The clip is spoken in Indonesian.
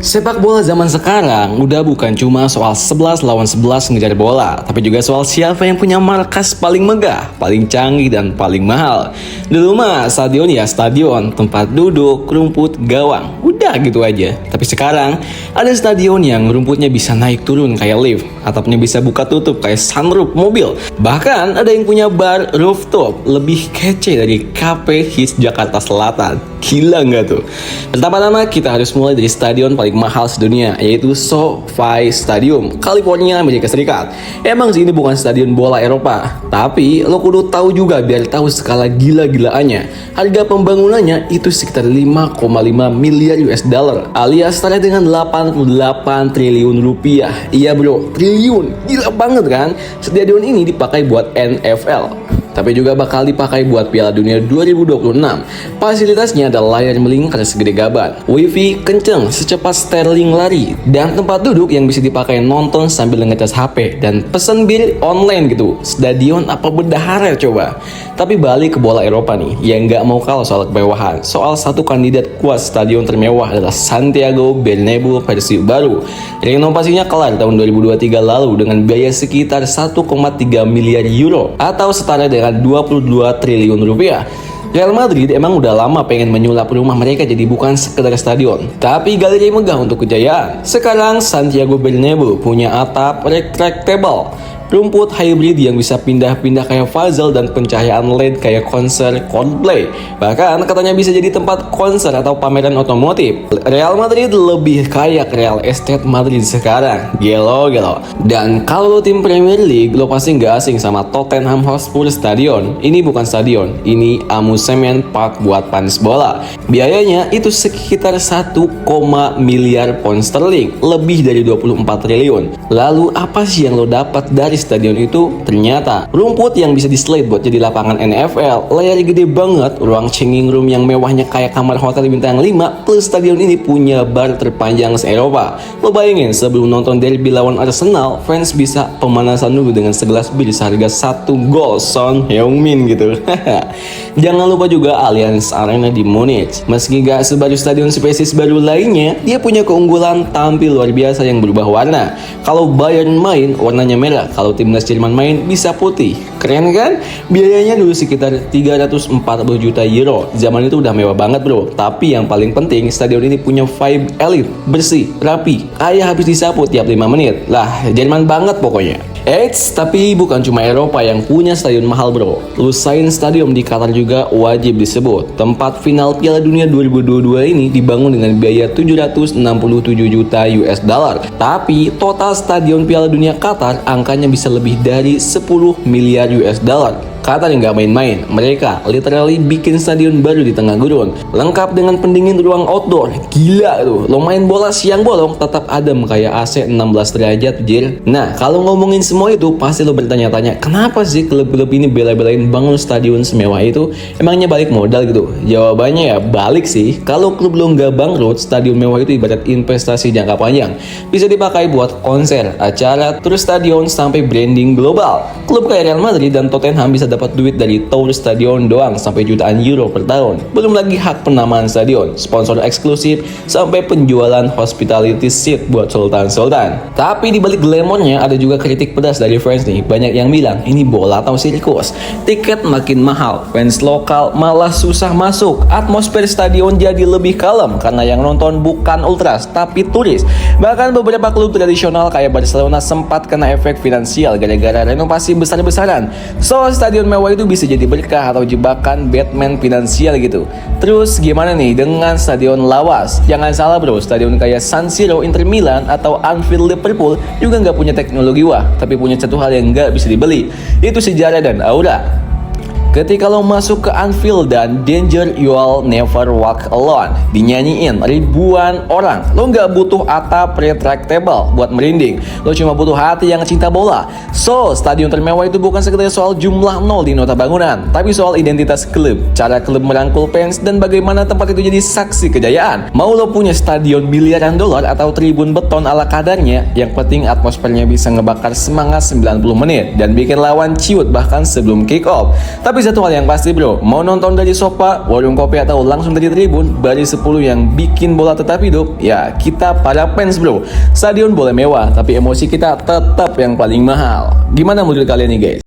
Sepak bola zaman sekarang udah bukan cuma soal 11 lawan 11 ngejar bola, tapi juga soal siapa yang punya markas paling megah, paling canggih, dan paling mahal. Dulu mah stadion ya stadion, tempat duduk, rumput, gawang, udah gitu aja. Tapi sekarang ada stadion yang rumputnya bisa naik turun kayak lift, atapnya bisa buka tutup kayak sunroof mobil. Bahkan ada yang punya bar rooftop, lebih kece dari Cafe Hits Jakarta Selatan. Gila nggak tuh? Pertama-tama kita harus mulai dari stadion paling mahal sedunia, yaitu SoFi Stadium, California, Amerika Serikat. Emang sih ini bukan stadion bola Eropa, tapi lo kudu tahu juga biar tahu skala gila-gilaannya. Harga pembangunannya itu sekitar 5,5 miliar US dollar, alias setara dengan 88 triliun rupiah. Iya bro, triliun, gila banget kan? Stadion ini dipakai buat NFL, tapi juga bakal dipakai buat Piala Dunia 2026. Fasilitasnya ada layar melingkar segede gaban, wifi kenceng secepat Sterling lari, dan tempat duduk yang bisa dipakai nonton sambil ngecas HP dan pesen bir online gitu. Stadion apa bendahara coba? Tapi balik ke bola Eropa nih, yang nggak mau kalah soal kemewahan. Soal satu kandidat kuat stadion termewah adalah Santiago Bernabeu versi baru. Renovasinya kelar tahun 2023 lalu dengan biaya sekitar 1,3 miliar euro atau setara dengan 22 triliun rupiah. Real Madrid emang udah lama pengen menyulap rumah mereka jadi bukan sekedar stadion, tapi galeri megah untuk kejayaan. Sekarang Santiago Bernabeu punya atap retractable, rumput hybrid yang bisa pindah-pindah kayak puzzle, dan pencahayaan LED kayak konser Coldplay. Bahkan katanya bisa jadi tempat konser atau pameran otomotif. Real Madrid lebih kayak Real Estate Madrid sekarang. Gelo. Dan kalau lo tim Premier League, lo pasti nggak asing sama Tottenham Hotspur Stadion. Ini bukan stadion, ini amusement park buat fans bola. Biayanya itu sekitar 1, miliar pound sterling, lebih dari 24 triliun. Lalu apa sih yang lo dapat dari stadion itu? Ternyata rumput yang bisa di-slate buat jadi lapangan NFL, layar gede banget, ruang changing room yang mewahnya kayak kamar hotel bintang 5, plus stadion ini punya bar terpanjang se-Eropa. Lo bayangin sebelum nonton derby lawan Arsenal, fans bisa pemanasan dulu dengan segelas bir seharga 1 gol Son Heung-min gitu. Jangan lupa juga Allianz Arena di Munich. Meski gak sebaru stadion spesies baru lainnya, dia punya keunggulan tampil luar biasa yang berubah warna. Kalau Bayern main, warnanya merah. Kalau timnas Jerman main, bisa putih. Keren kan? Biayanya dulu sekitar 340 juta euro. Zaman itu udah mewah banget bro. Tapi yang paling penting, stadion ini punya vibe elit, bersih, rapi, kayak habis disapu tiap 5 menit. Lah, Jerman banget pokoknya. Eits, tapi bukan cuma Eropa yang punya stadion mahal bro. Lusail Stadium di Qatar juga wajib disebut. Tempat final Piala Dunia 2022 ini dibangun dengan biaya 767 juta US dollar. Tapi total stadion Piala Dunia Qatar angkanya bisa lebih dari 10 miliar US dollar. Qatar yang gak main-main, mereka literally bikin stadion baru di tengah gurun, lengkap dengan pendingin ruang outdoor. Gila tuh, lo main bola siang bolong tetap adem kayak AC 16 derajat jir. Nah, kalau ngomongin semua itu pasti lo bertanya-tanya, kenapa sih klub-klub ini bela-belain bangun stadion semewah itu? Emangnya balik modal gitu? Jawabannya ya balik sih. Kalau klub lo nggak bangkrut, stadion mewah itu ibarat investasi jangka panjang. Bisa dipakai buat konser, acara, terus stadion sampai branding global. Klub kayak Real Madrid dan Tottenham bisa dapat duit dari tour stadion doang sampai jutaan euro per tahun. Belum lagi hak penamaan stadion, sponsor eksklusif, sampai penjualan hospitality seat buat sultan-sultan. Tapi di balik glamournya ada juga kritik pedas dari fans nih. Banyak yang bilang ini bola atau sirkus. Tiket makin mahal, fans lokal malah susah masuk. Atmosfer stadion jadi lebih kalem karena yang nonton bukan ultras tapi turis. Bahkan beberapa klub tradisional kayak Barcelona sempat kena efek finansial gara-gara renovasi besar-besaran. So stadion mewah itu bisa jadi berkah atau jebakan Batman finansial gitu. Terus gimana nih dengan stadion lawas? Jangan salah bro, stadion kayak San Siro Inter Milan atau Anfield Liverpool juga nggak punya teknologi wah, tapi punya satu hal yang nggak bisa dibeli, itu sejarah dan aura. Ketika lo masuk ke Anfield dan Danger You'll Never Walk Alone dinyanyiin ribuan orang, lo nggak butuh atap retractable buat merinding, lo cuma butuh hati yang cinta bola. So, stadion termewah itu bukan sekedar soal jumlah nol di nota bangunan, tapi soal identitas klub, cara klub merangkul fans, dan bagaimana tempat itu jadi saksi kejayaan. Mau lo punya stadion miliaran dolar atau tribun beton ala kadarnya, yang penting atmosfernya bisa ngebakar semangat 90 menit dan bikin lawan ciut bahkan sebelum kick off. Tapi satu hal yang pasti bro, mau nonton dari sofa, warung kopi atau langsung dari tribun, baris 10 yang bikin bola tetap hidup, ya kita para fans bro. Stadion boleh mewah, tapi emosi kita tetap yang paling mahal. Gimana menurut kalian nih guys?